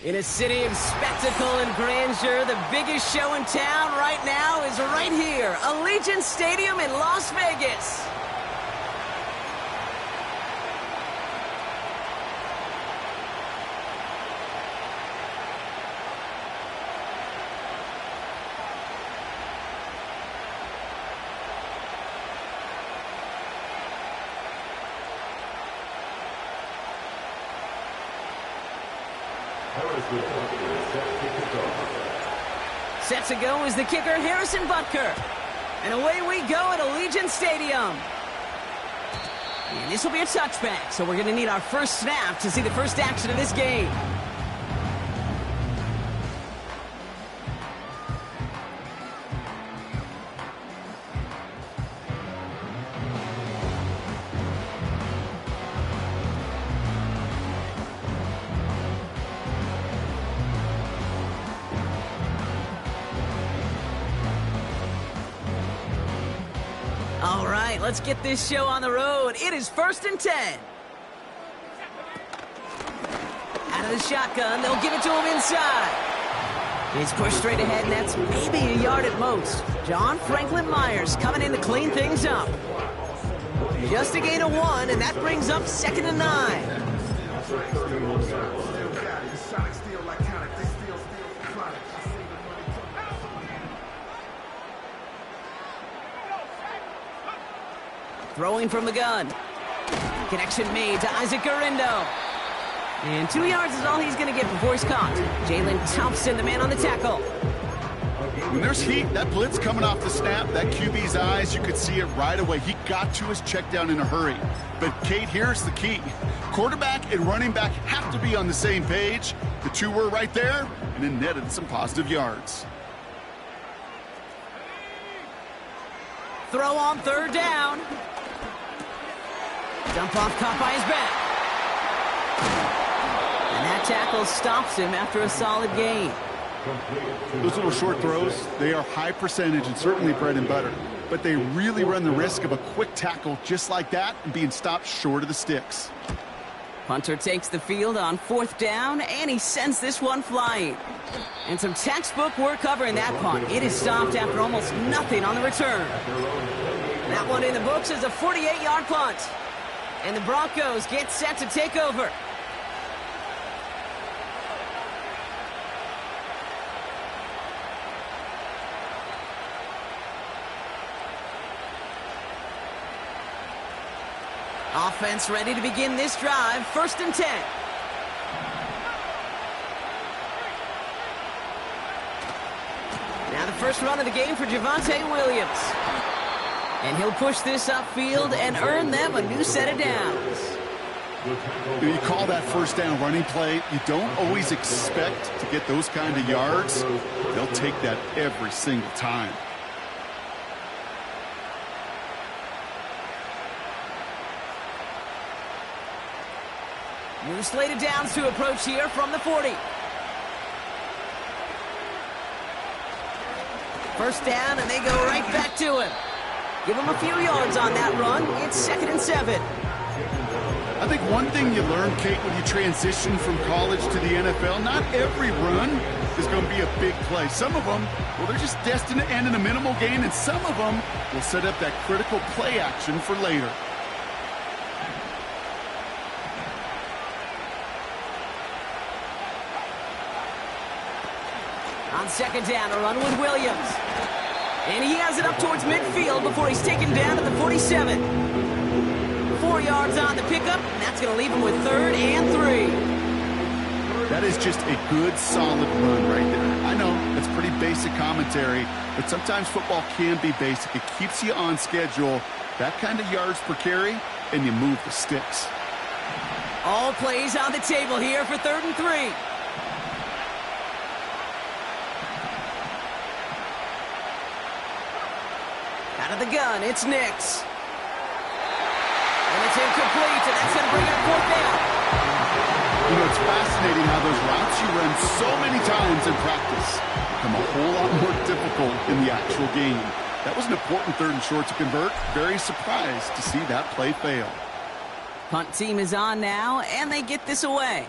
In a city of spectacle and grandeur, the biggest show in town right now is right here, Allegiant Stadium in Las Vegas. Set to go is the kicker, Harrison Butker. And away we go at Allegiant Stadium. And this will be a touchback, so we're going to need our first snap to see the first action of this game. All right, let's get this show on the road. It is 1st and 10. Out of the shotgun, they'll give it to him inside. He's pushed straight ahead, and that's maybe a yard at most. John Franklin Myers coming in to clean things up. Just a gain of 1, and that brings up 2nd and 9. Throwing from the gun. Connection made to Isaac Garindo. And 2 yards is all he's going to get before he's caught. Jalen Thompson, the man on the tackle. When there's heat, that blitz coming off the snap, that QB's eyes, you could see it right away. He got to his check down in a hurry. But, Kate, here's the key. Quarterback and running back have to be on the same page. The two were right there, and it netted some positive yards. Throw on 3rd down. Dump off caught by his back. And that tackle stops him after a solid gain. Those little short throws, they are high percentage and certainly bread and butter. But they really run the risk of a quick tackle just like that and being stopped short of the sticks. Punter takes the field on 4th down, and he sends this one flying. And some textbook work covering that punt. It is stopped after almost nothing on the return. That one in the books is a 48-yard punt. And the Broncos get set to take over. Offense ready to begin this drive. 1st and 10. Now the first run of the game for Javonte Williams. And he'll push this upfield and earn them a new set of downs. You call that 1st down running play, you don't always expect to get those kind of yards. They'll take that every single time. New slated downs to approach here from the 40. 1st down, and they go right back to him. Give him a few yards on that run. It's 2nd and 7. I think one thing you learn, Kate, when you transition from college to the NFL, not every run is going to be a big play. Some of them, well, they're just destined to end in a minimal gain, and some of them will set up that critical play action for later. On 2nd down, a run with Williams. And he has it up towards midfield before he's taken down at the 47. 4 yards on the pickup, and that's going to leave him with 3rd and 3. That is just a good, solid run right there. I know, it's pretty basic commentary, but sometimes football can be basic. It keeps you on schedule, that kind of yards per carry, and you move the sticks. All plays on the table here for 3rd and 3. Out of the gun, it's Nix. And it's incomplete, and that's going to bring up fourth down. You know, it's fascinating how those routes you run so many times in practice become a whole lot more difficult in the actual game. That was an important third and short to convert. Very surprised to see that play fail. Punt team is on now, and they get this away.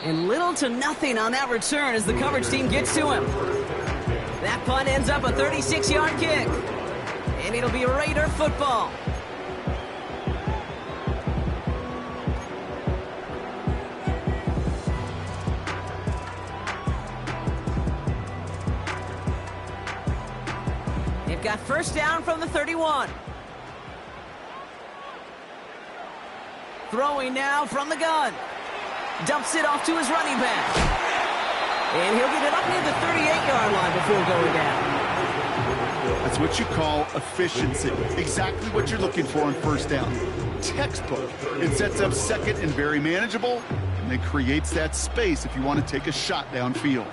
And little to nothing on that return as the coverage team gets to him. That punt ends up a 36-yard kick. And it'll be Raider football. They've got first down from the 31. Throwing now from the gun. Dumps it off to his running back. And he'll get it up near the 38-yard line before going down. That's what you call efficiency. Exactly what you're looking for on first down. Textbook. It sets up second and very manageable, and it creates that space if you want to take a shot downfield.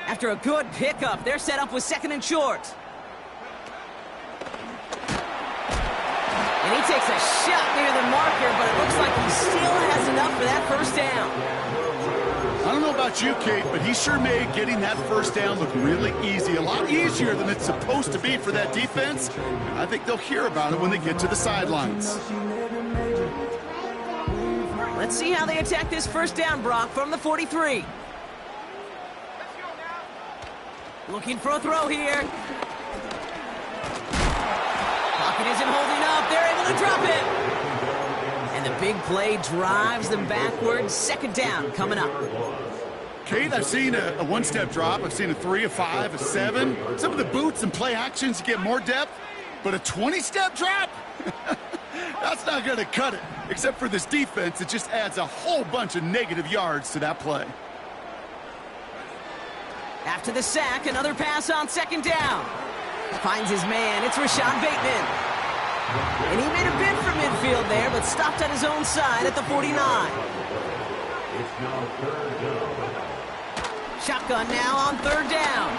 After a good pickup, they're set up with second and short. And he takes a shot near the marker, but it looks like he still has enough for that first down. I don't know about you, Kate, but he sure made getting that first down look really easy. A lot easier than it's supposed to be for that defense. I think they'll hear about it when they get to the sidelines. Let's see how they attack this first down, Brock, from the 43. Looking for a throw here. Pocket isn't holding up. They're able to drop it. And the big play drives them backwards. Second down coming up. Kate, I've seen a one-step drop. I've seen a 3, a 5, a 7. Some of the boots and play actions get more depth. But a 20-step drop? That's not going to cut it. Except for this defense, it just adds a whole bunch of negative yards to that play. After the sack, another pass on second down. Finds his man. It's Rashad Bateman. And he made a bid for midfield there, but stopped on his own side at the 49. Shotgun now on third down.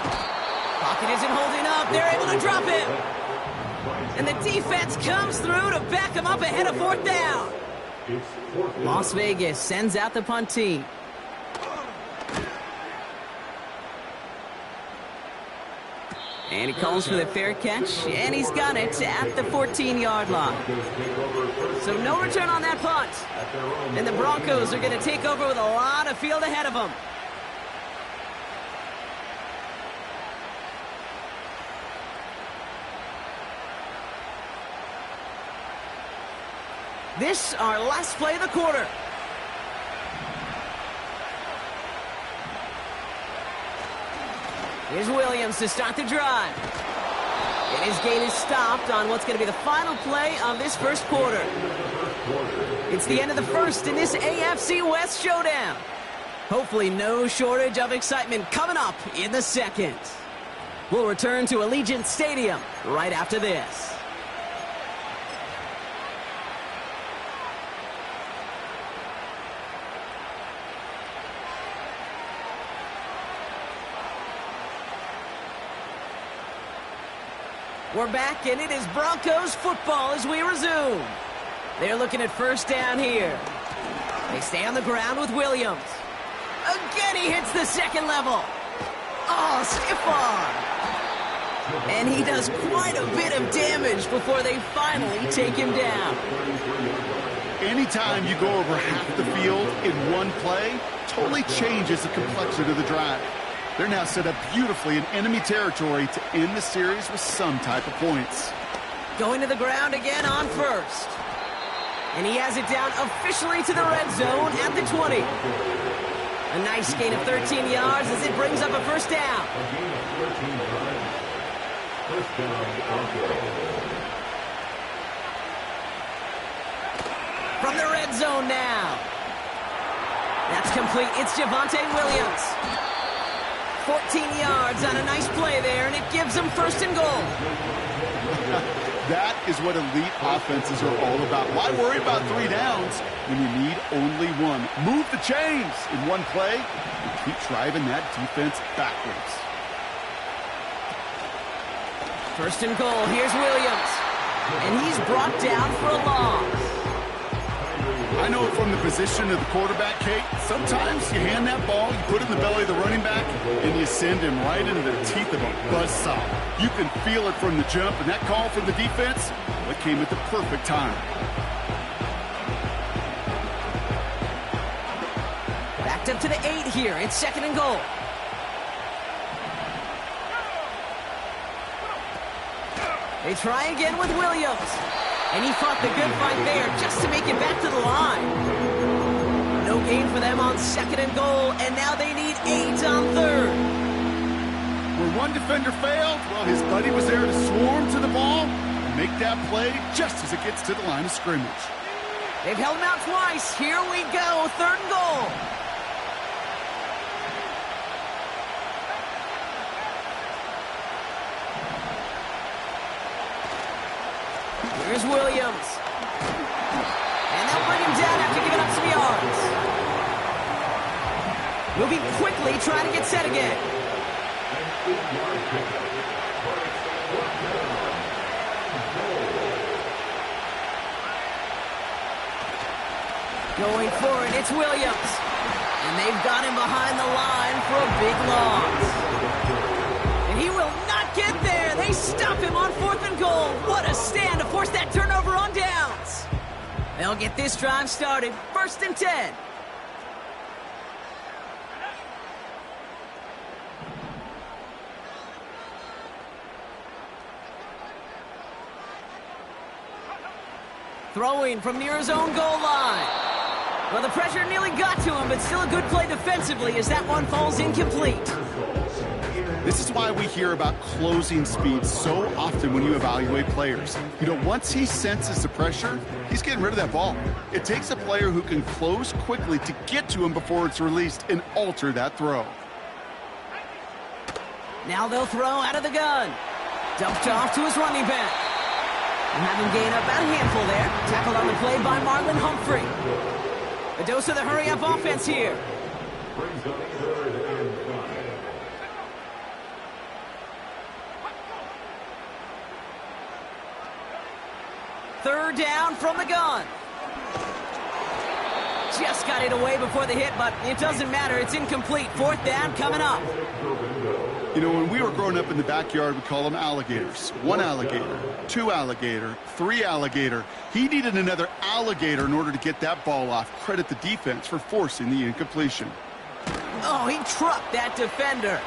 Pocket isn't holding up. They're able to drop it. And the defense comes through to back him up ahead of fourth down. Las Vegas sends out the punt team. And he calls for the fair catch, and he's got it at the 14-yard line. So no return on that punt. And the Broncos are going to take over with a lot of field ahead of them. This our last play of the quarter. Here's Williams to start the drive. And his gain is stopped on what's going to be the final play of this first quarter. It's the end of the first in this AFC West showdown. Hopefully no shortage of excitement coming up in the second. We'll return to Allegiant Stadium right after this. We're back, and it is Broncos football as we resume. They're looking at first down here. They stay on the ground with Williams. Again, he hits the second level. Oh, stiff arm. And he does quite a bit of damage before they finally take him down. Anytime you go over half the field in one play, totally changes the complexion of the drive. They're now set up beautifully in enemy territory to end the series with some type of points. Going to the ground again on first. And he has it down officially to the red zone at the 20. A nice gain of 13 yards as it brings up a first down. From the red zone now. That's complete. It's Javonte Williams. 14 yards on a nice play there, and it gives them first and goal. That is what elite offenses are all about. Why worry about 3 downs when you need only one? Move the chains in one play and keep driving that defense backwards. First and goal, here's Williams. And he's brought down for a loss. I know it from the position of the quarterback, Kate. Sometimes you hand that ball, you put it in the belly of the running back, and you send him right into the teeth of a buzzsaw. You can feel it from the jump, and that call from the defense, well, it came at the perfect time. Backed up to the 8 here. It's second and goal. They try again with Williams. And he fought the good fight there just to make it back to the line. No gain for them on second and goal, and now they need 8 on third. Where one defender failed, well, his buddy was there to swarm to the ball and make that play just as it gets to the line of scrimmage. They've held him out twice. Here we go, third and goal. Here's Williams. And they'll bring him down after giving up some yards. Moving quickly, trying to get set again. Going for it, it's Williams. And they've got him behind the line for a big loss. And he will not get there. They stop him on fourth and goal. What a stand to force that turnover on downs. They'll get this drive started. First and 10. Throwing from near his own goal line. Well, the pressure nearly got to him, but still a good play defensively as that one falls incomplete. This is why we hear about closing speed so often when you evaluate players. You know, once he senses the pressure, he's getting rid of that ball. It takes a player who can close quickly to get to him before it's released and alter that throw. Now they'll throw out of the gun. Dumped off to his running back. And have him gain up about a handful there. Tackled on the play by Marlon Humphrey. A dose of the hurry-up offense here. Third down from the gun. Just got it away before the hit, but it doesn't matter. It's incomplete. Fourth down coming up. You know, when we were growing up in the backyard, we call them alligators. 1 alligator, 2 alligator, 3 alligator. He needed another alligator in order to get that ball off. Credit the defense for forcing the incompletion. Oh, he trucked that defender.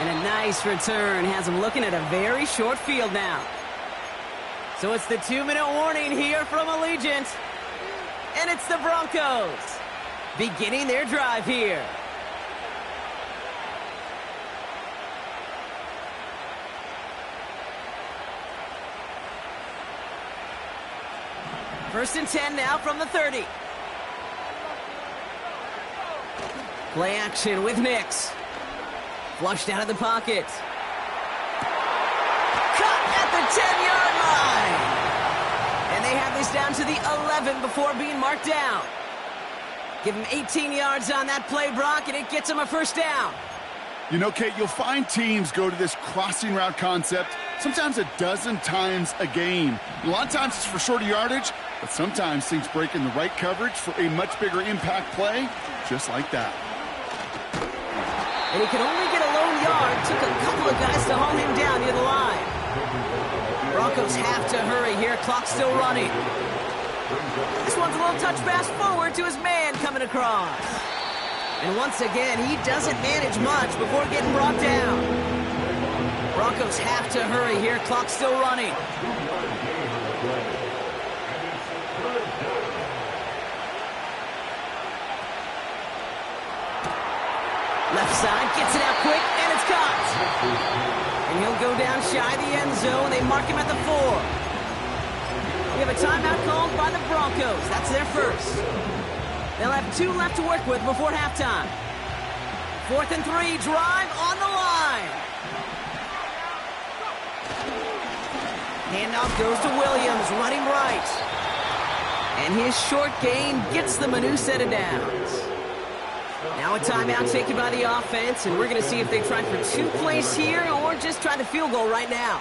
And a nice return has him looking at a very short field now. So it's the 2-minute warning here from Allegiant. And it's the Broncos beginning their drive here. First and 10 now from the 30. Play action with Nix. Flushed out of the pocket. Cut at the 10-yard line. And they have this down to the 11 before being marked down. Give him 18 yards on that play, Brock, and it gets him a first down. You know, Kate, you'll find teams go to this crossing route concept sometimes a dozen times a game. A lot of times it's for shorter yardage, but sometimes things break in the right coverage for a much bigger impact play, just like that. And he could only get a lone yard. Took a couple of guys to haul him down near the line. Broncos have to hurry here. Clock still running. This one's a little touch pass forward to his man coming across. And once again, he doesn't manage much before getting brought down. Broncos have to hurry here. Clock still running. Left side, gets it out quick, and it's caught. And he'll go down shy of the end zone. They mark him at the 4. We have a timeout called by the Broncos. That's their first. They'll have 2 left to work with before halftime. 4th and 3, drive on the line. Handoff goes to Williams, running right. And his short gain gets them a new set of downs. Now a timeout taken by the offense, and we're going to see if they try for 2 plays here or just try the field goal right now.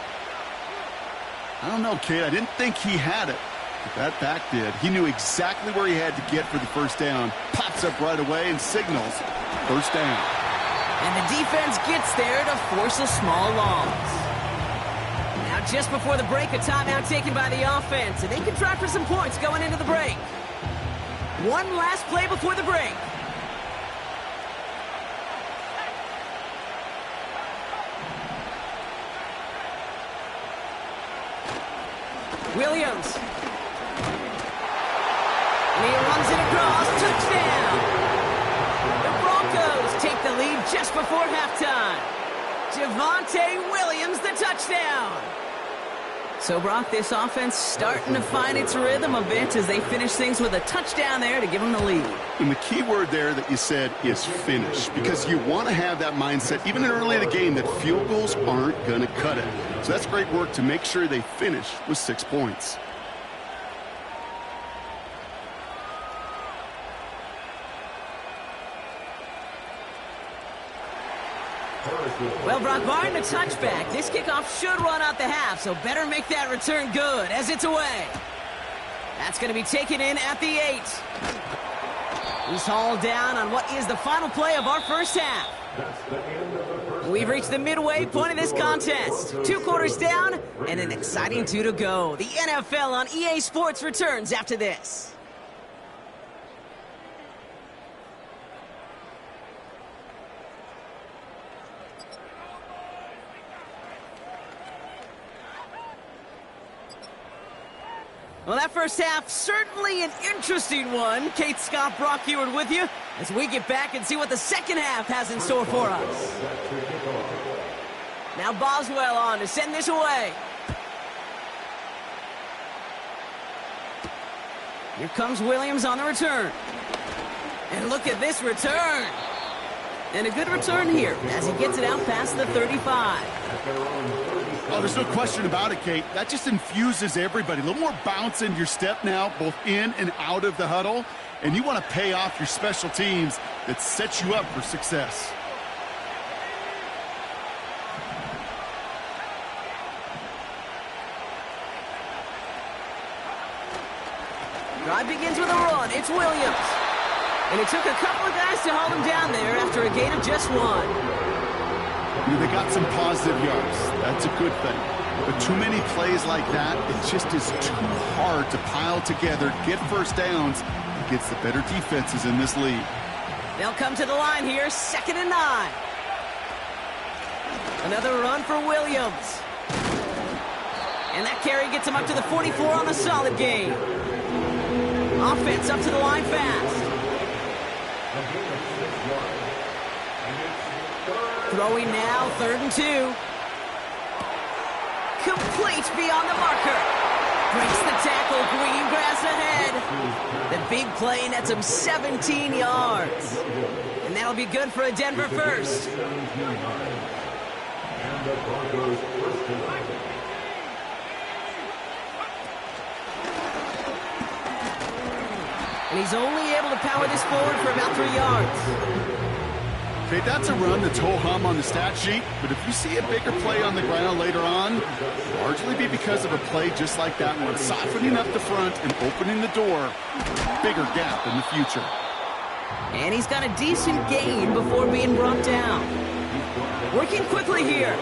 I don't know, kid. I didn't think he had it, but that back did. He knew exactly where he had to get for the first down. Pops up right away and signals first down. And the defense gets there to force a small loss. Now just before the break, a timeout taken by the offense, and they can try for some points going into the break. One last play before the break. Williams. And he runs it across. Touchdown. The Broncos take the lead just before halftime. Javonte Williams, the touchdown. So, Brock, this offense starting to find its rhythm a bit as they finish things with a touchdown there to give them the lead. And the key word there that you said is finish, because you want to have that mindset, even early in the game, that field goals aren't going to cut it. So that's great work to make sure they finish with 6 points. Well, Brock, barring the touchback, this kickoff should run out the half, so better make that return good as it's away. That's going to be taken in at the 8. He's hauled down on what is the final play of our first half. We've reached the midway point of this contest. 2 quarters down and an exciting 2 to go. The NFL on EA Sports returns after this. Well, that first half, certainly an interesting one. Kate Scott, Brock Heward with you as we get back and see what the second half has in store for us. Now Boswell on to send this away. Here comes Williams on the return. And look at this return. And a good return here as he gets it out past the 35. Oh, there's no question about it, Kate. That just infuses everybody. A little more bounce in your step now, both in and out of the huddle. And you want to pay off your special teams that sets you up for success. Drive begins with a run. It's Williams. And it took a couple of guys to hold him down there after a gain of just 1. They got some positive yards. That's a good thing. But too many plays like that, it just is too hard to pile together, get first downs, against the better defenses in this league. They'll come to the line here, 2nd and 9. Another run for Williams. And that carry gets him up to the 44 on a solid gain. Offense up to the line fast. Throwing now, 3rd and 2. Complete beyond the marker. Breaks the tackle, green grass ahead. The big play nets him 17 yards. And that'll be good for a Denver first. And he's only able to power this forward for about 3 yards. Okay, that's a run that's ho-hum on the stat sheet, but if you see a bigger play on the ground later on, largely be because of a play just like that one, softening up the front and opening the door, bigger gap in the future. And he's got a decent gain before being brought down. Working quickly here.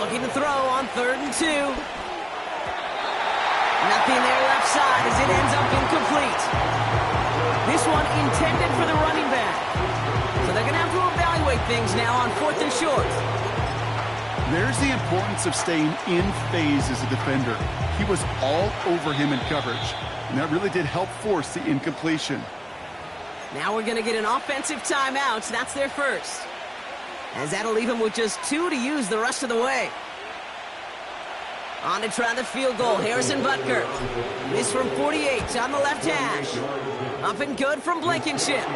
Looking to throw on 3rd and 2. Nothing there left side as it ends up incomplete. This one intended for the running back. So they're going to have to evaluate things now on 4th and short. There's the importance of staying in phase as a defender. He was all over him in coverage, and that really did help force the incompletion. Now we're going to get an offensive timeout. So that's their first. As that'll leave him with just 2 to use the rest of the way. On to try the field goal, Harrison Butker. This from 48 on the left hash. Up and good from Blankenship.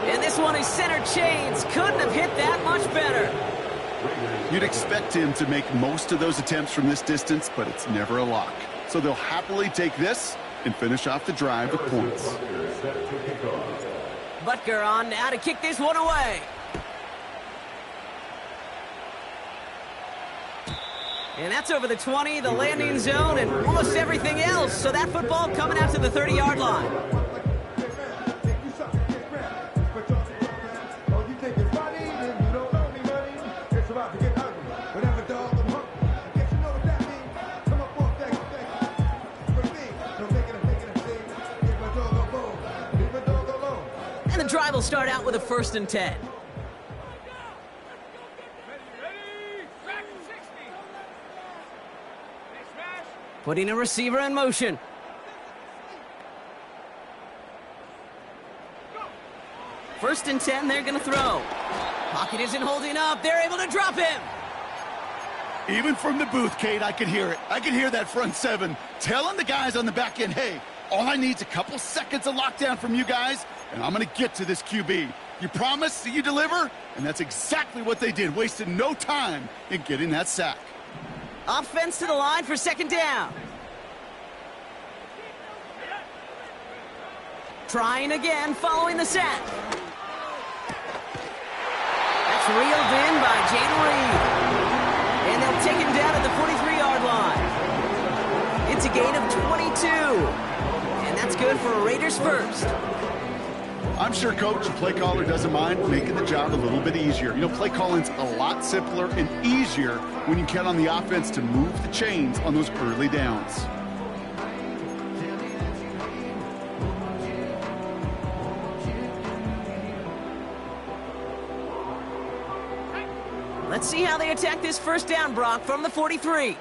And this one is center chains. Couldn't have hit that much better. You'd expect him to make most of those attempts from this distance, but it's never a lock. So they'll happily take this and finish off the drive with points. Butker on now to kick this one away. And that's over the 20, the landing zone, and almost everything else. So that football coming out to the 30-yard line. And the drive will start out with a 1st and 10. Putting a receiver in motion. First and 10, they're going to throw. Pocket isn't holding up. They're able to drop him. Even from the booth, Kate, I could hear it. I could hear that front seven telling the guys on the back end, hey, all I need is a couple seconds of lockdown from you guys, and I'm going to get to this QB. You promise that you deliver? And that's exactly what they did, wasted no time in getting that sack. Offense to the line for 2nd down. Trying again following the sack. That's reeled in by Jaden Reed. And they'll take him down at the 43-yard line. It's a gain of 22. And that's good for a Raiders first. I'm sure coach and play caller doesn't mind making the job a little bit easier. You know, play calling's a lot simpler and easier when you count on the offense to move the chains on those early downs. Let's see how they attack this 1st down, Brock, from the 43.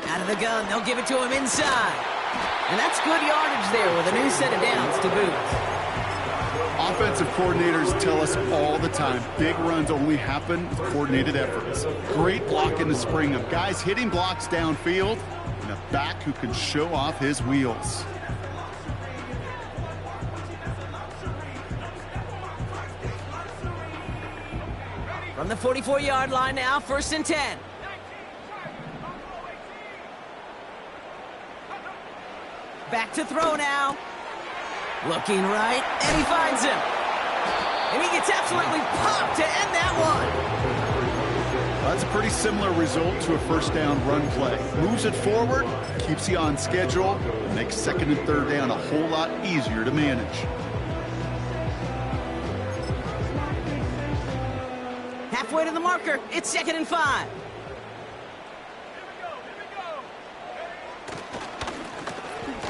Out of the gun, they'll give it to him inside. And that's good yardage there with a new set of downs to boot. Offensive coordinators tell us all the time, big runs only happen with coordinated efforts. Great block in the spring of guys hitting blocks downfield and a back who can show off his wheels. From the 44-yard line now, 1st and 10. Back to throw now. Looking right, and he finds him. And he gets absolutely popped to end that one. That's a pretty similar result to a 1st down run play. Moves it forward, keeps you on schedule, makes 2nd and 3rd down a whole lot easier to manage. Halfway to the marker, it's 2nd and 5.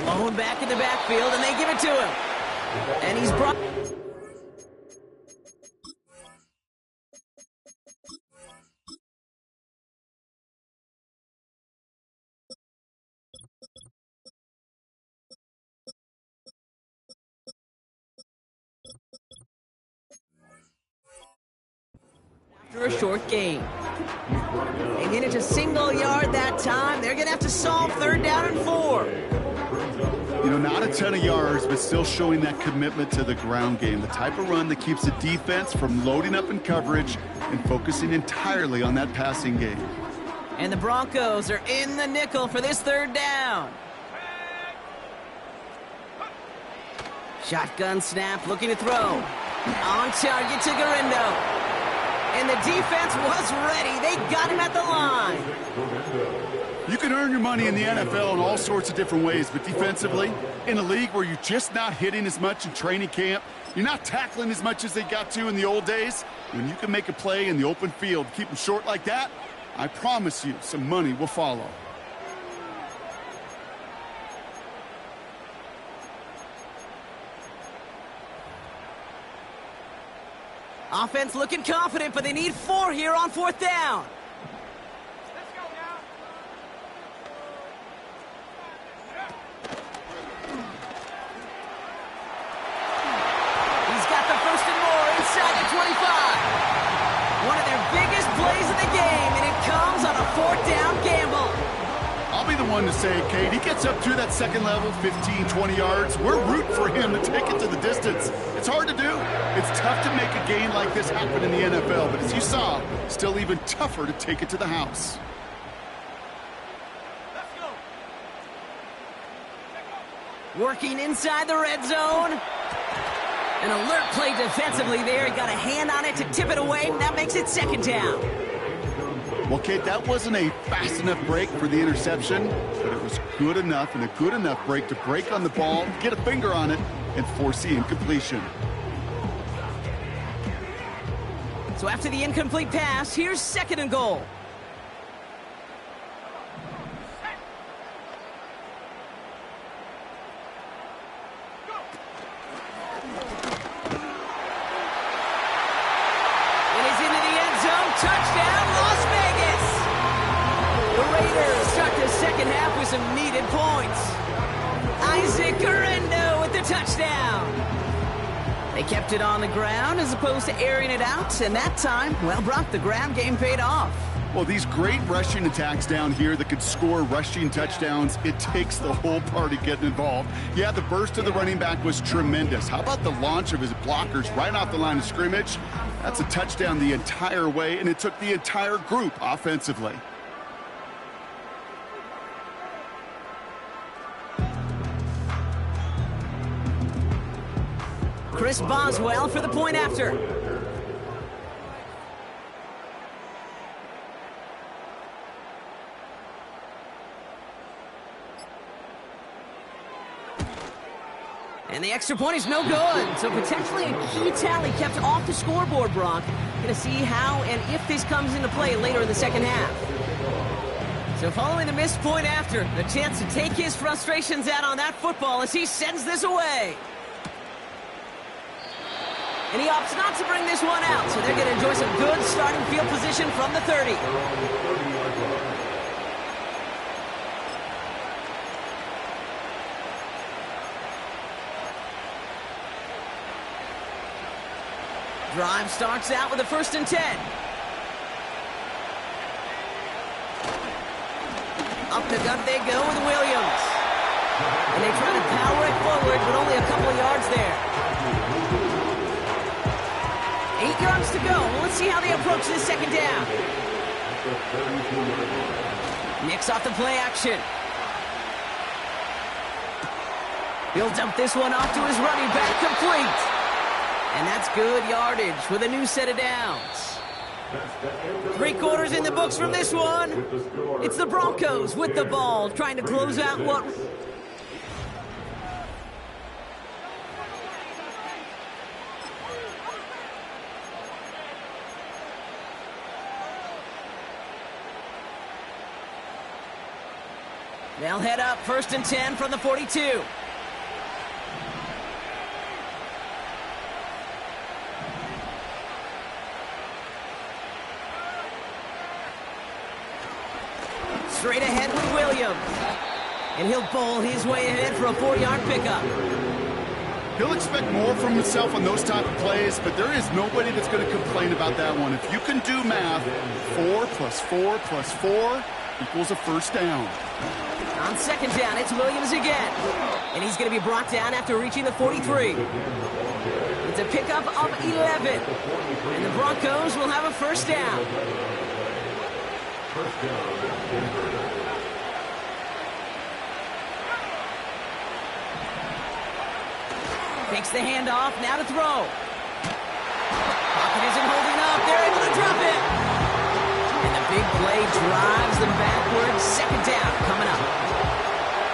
Blown back in the backfield, and they give it to him. And he's brought... After a short gain. They get it to single yard that time. They're going to have to solve 3rd down and 4. You know, not a ton of yards, but still showing that commitment to the ground game. The type of run that keeps the defense from loading up in coverage and focusing entirely on that passing game. And the Broncos are in the nickel for this 3rd down. Shotgun snap, looking to throw. On target to Garendo. And the defense was ready. They got him at the line. You can earn your money in the NFL in all sorts of different ways, but defensively, in a league where you're just not hitting as much in training camp, you're not tackling as much as they got to in the old days, when you can make a play in the open field, keep them short like that, I promise you some money will follow. Offense looking confident, but they need 4 here on 4th down. He's got the 1st and more inside the 25. One of their biggest plays of the game, and it comes one to say it, Kate. He gets up to that second level, 15, 20 yards. We're rooting for him to take it to the distance. It's hard to do. It's tough to make a gain like this happen in the NFL, but as you saw, still even tougher to take it to the house. Working inside the red zone. An alert play defensively there. He got a hand on it to tip it away, and that makes it second down. Well, Kate, that wasn't a fast enough break for the interception, but it was good enough and a good enough break to break on the ball, get a finger on it, and force the incompletion. So after the incomplete pass, here's second and goal. Touchdown, Las Vegas! The Raiders start the second half with some needed points. Isaac Guerrero with the touchdown. They kept it on the ground as opposed to airing it out, and that time, well, Brock, the ground game paid off. Well, these great rushing attacks down here that could score rushing touchdowns, it takes the whole party getting involved. Yeah, the burst of the running back was tremendous. How about the launch of his blockers right off the line of scrimmage? That's a touchdown the entire way, and it took the entire group offensively. Chris Boswell for the point after. And the extra point is no good. So potentially a key tally kept off the scoreboard, Brock. Going to see how and if this comes into play later in the second half. So following the missed point after, the chance to take his frustrations out on that football as he sends this away. And he opts not to bring this one out, so they're going to enjoy some good starting field position from the 30. Drive starts out with a 1st and 10. Up the gut they go with Williams. And they try to power it forward, but only a couple of yards there. 8 yards to go. Well, let's see how they approach this second down. Nicks off the play action. He'll dump this one off to his running back, complete. And that's good yardage with a new set of downs. 3 quarters in the books from this one. It's the Broncos with the ball, trying to close out what... They'll head up 1st and 10 from the 42. Straight ahead with Williams. And he'll bowl his way ahead for a 4-yard pickup. He'll expect more from himself on those type of plays, but there is nobody that's going to complain about that one. If you can do math, 4 plus 4 plus 4 equals a 1st down. On second down, it's Williams again. And he's going to be brought down after reaching the 43. It's a pickup of 11. And the Broncos will have a 1st down. Takes the handoff, now to throw. Pocket isn't holding up, they're able to drop it. And the big play drives them backwards. Second down coming up.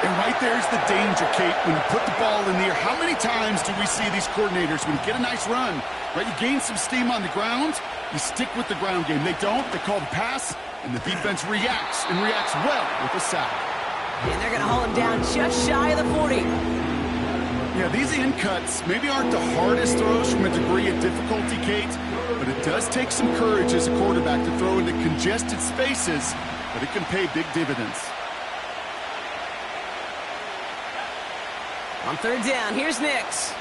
And right there's the danger, Kate, when you put the ball in the air. How many times do we see these coordinators, when you get a nice run, right, you gain some steam on the ground, you stick with the ground game. They don't, they call the pass, and the defense reacts, and reacts well with a sack. And they're going to haul him down just shy of the 40. Yeah, these in cuts maybe aren't the hardest throws from a degree of difficulty, Kate, but it does take some courage as a quarterback to throw into congested spaces, but it can pay big dividends. On third down, here's Nicks.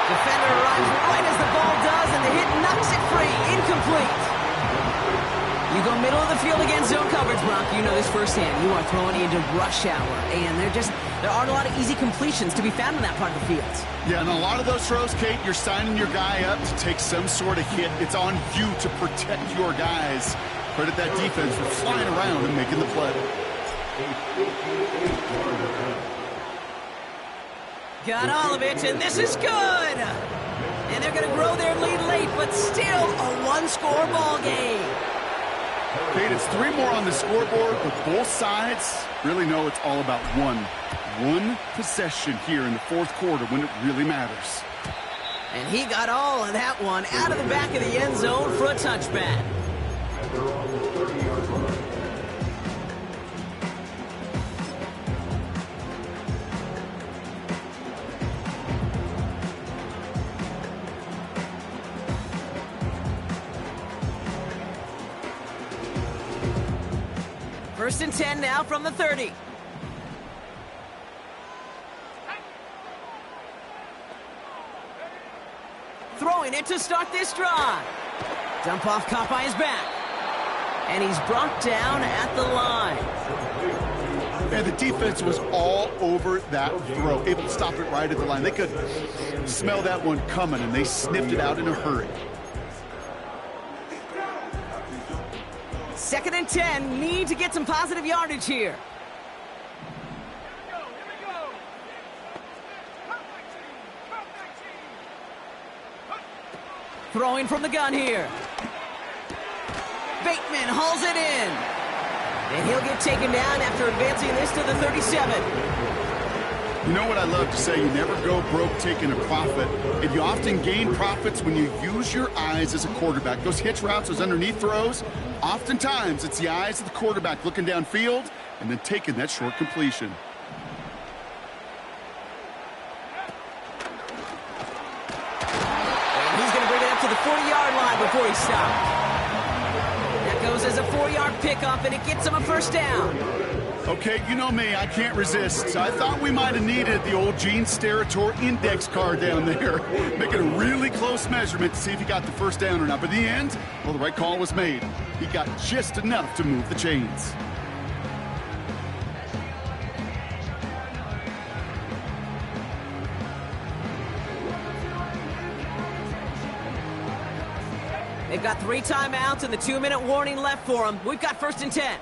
Defender arrives right as the ball does, and the hit knocks it free. Incomplete. You go middle of the field against zone coverage, Brock. You know this firsthand. You are throwing into rush hour, and there aren't a lot of easy completions to be found in that part of the field. Yeah, and a lot of those throws, Kate, you're signing your guy up to take some sort of hit. It's on you to protect your guys. Credit that defense for flying around and making the play. Got all of it, and this is good. And they're going to grow their lead late, but still a one-score ball game. Kate, it's 3 more on the scoreboard, but both sides really know it's all about one possession here in the fourth quarter when it really matters. And he got all of that one out of the back of the end zone for a touchback. First and 10 now from the 30. Throwing it to start this drive. Dump off caught by his back. And he's brought down at the line. And the defense was all over that throw, able to stop it right at the line. They could smell that one coming, and they sniffed it out in a hurry. Second and 10, need to get some positive yardage here. Throwing from the gun here. Bateman hauls it in. And he'll get taken down after advancing this to the 37. You know what I love to say? You never go broke taking a profit. And you often gain profits when you use your eyes as a quarterback. Those hitch routes, those underneath throws, oftentimes it's the eyes of the quarterback looking downfield and then taking that short completion. And he's going to bring it up to the 40-yard line before he stops. That goes as a 4-yard pickup, and it gets him a first down. Okay, you know me, I can't resist. So I thought we might have needed the old Gene Steratore index card down there, making a really close measurement to see if he got the first down or not. But in the end, well, the right call was made. He got just enough to move the chains. They've got 3 timeouts and the 2-minute warning left for them. We've got first and 10.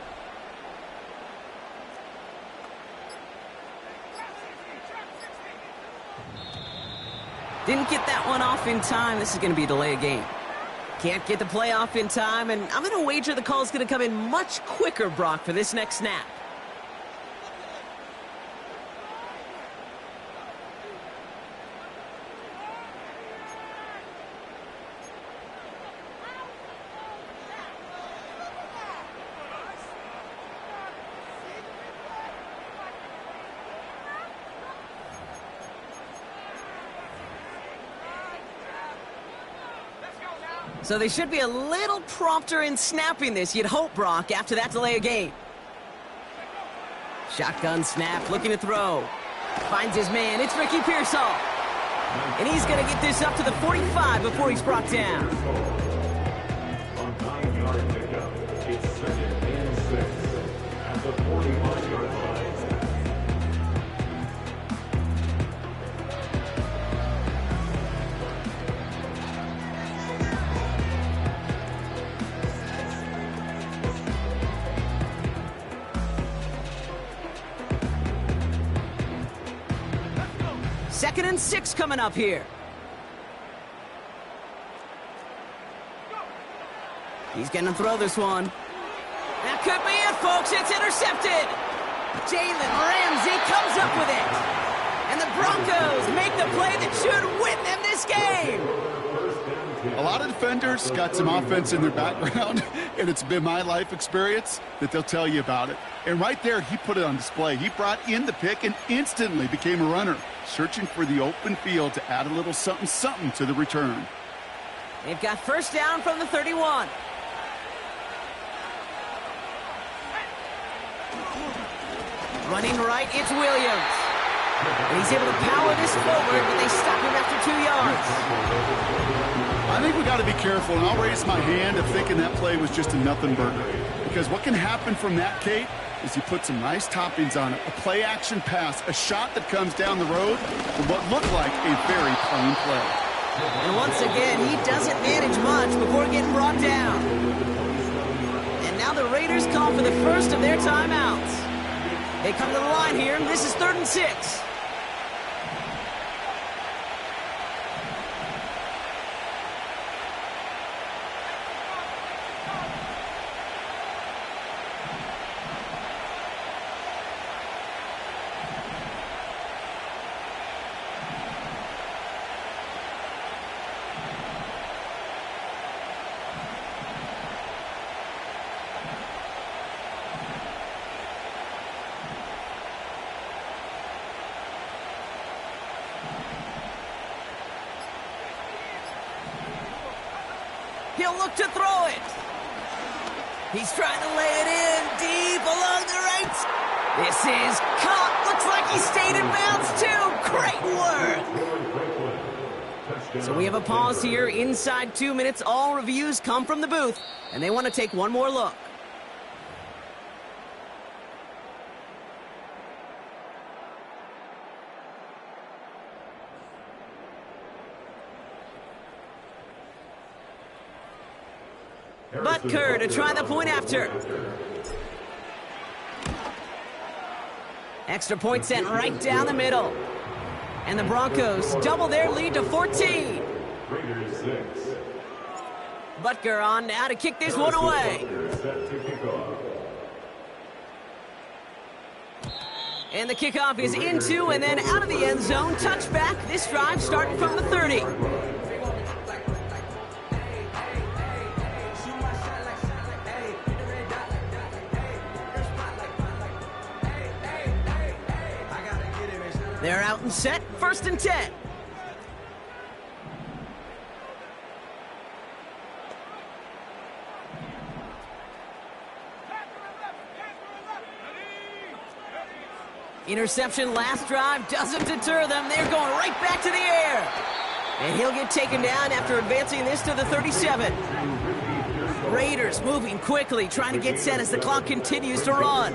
Didn't get that one off in time. This is going to be a delay of game. Can't get the play off in time, and I'm going to wager the call is going to come in much quicker, Brock, for this next snap. So they should be a little prompter in snapping this, you'd hope, Brock, after that delay of game. Shotgun snap, looking to throw. Finds his man, it's Ricky Pearsall. And he's going to get this up to the 45 before he's brought down. On 9-yard pickup, it's 2nd and 6 at the 45-yard line. Second and 6 coming up here. He's going to throw this one. That could be it, folks. It's intercepted. Jalen Ramsey comes up with it. And the Broncos make the play that should win them this game. A lot of defenders got some offense in their background, and it's been my life experience that they'll tell you about it. And right there, he put it on display. He brought in the pick and instantly became a runner, searching for the open field to add a little something to the return. They've got first down from the 31. Running right, it's Williams. And he's able to power this forward, but they stop him after 2 yards. I think we got to be careful, and I'll raise my hand of thinking that play was just a nothing burger. Because what can happen from that, Kate, is you put some nice toppings on it. A play-action pass, a shot that comes down the road with what looked like a very plain play. And once again, he doesn't manage much before getting brought down. And now the Raiders call for the first of their timeouts. They come to the line here, and this is 3rd and 6. He'll look to throw it. He's trying to lay it in deep along the right. This is caught. Looks like he stayed in bounds too. Great work. So we have a pause here inside 2 minutes. All reviews come from the booth, and they want to take one more look. Butker to try the point after. Extra point sent right down the middle. And the Broncos double their lead to 14. Butker on now to kick this one away. And the kickoff is into and then out of the end zone. Touchback. This drive starting from the 30. They're out and set, 1st and 10. Interception last drive doesn't deter them. They're going right back to the air. And he'll get taken down after advancing this to the 37. Raiders moving quickly, trying to get set as the clock continues to run.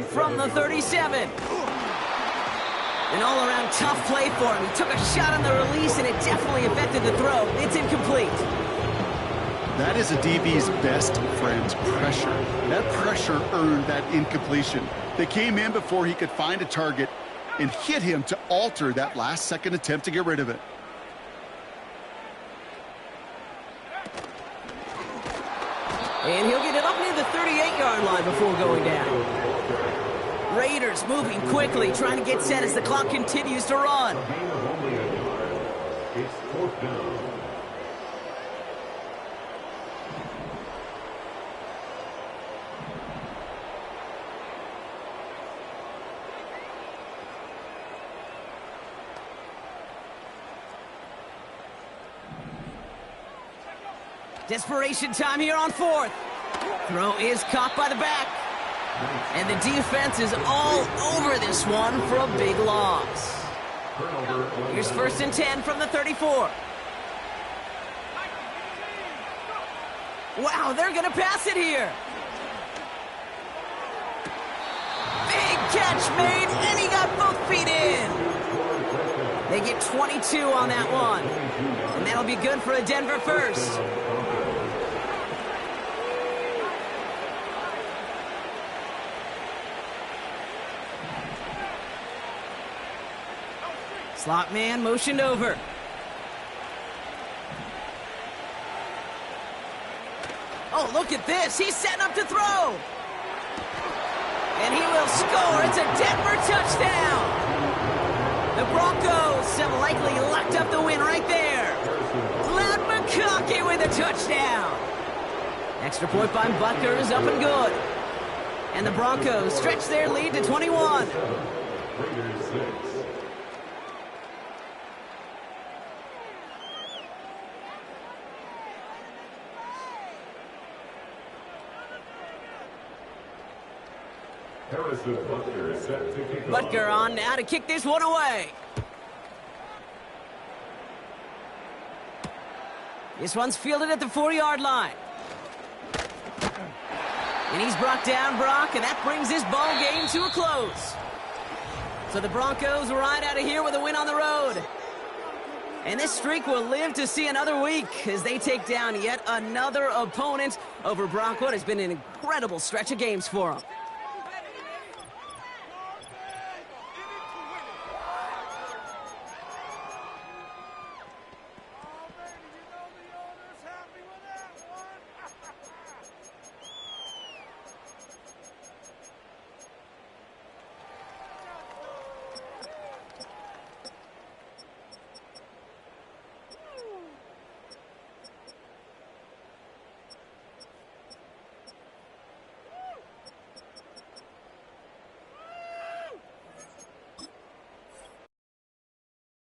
From the 37. An all-around tough play for him. He took a shot on the release, and it definitely affected the throw. It's incomplete. That is a DB's best friend, pressure. That pressure earned that incompletion. They came in before he could find a target and hit him to alter that last-second attempt to get rid of it. And he'll get it up near the 38-yard line before going down. Raiders moving quickly, trying to get set as the clock continues to run. It's 4th down. Desperation time here on 4th. Throw is caught by the back. And the defense is all over this one for a big loss. Here's 1st and 10 from the 34. Wow, they're going to pass it here. Big catch made, and he got both feet in. They get 22 on that one. And that'll be good for a Denver first. Slot man motioned over. Oh, look at this. He's setting up to throw. And he will score. It's a Denver touchdown. The Broncos have likely locked up the win right there. Loud McConkey with a touchdown. Extra point by Butker is up and good. And the Broncos stretch their lead to 21. Butker on now to kick this one away. This one's fielded at the 4-yard line. And he's brought down, Brock, and that brings this ball game to a close. So the Broncos ride out of here with a win on the road. And this streak will live to see another week as they take down yet another opponent over Brock. What has been an incredible stretch of games for them.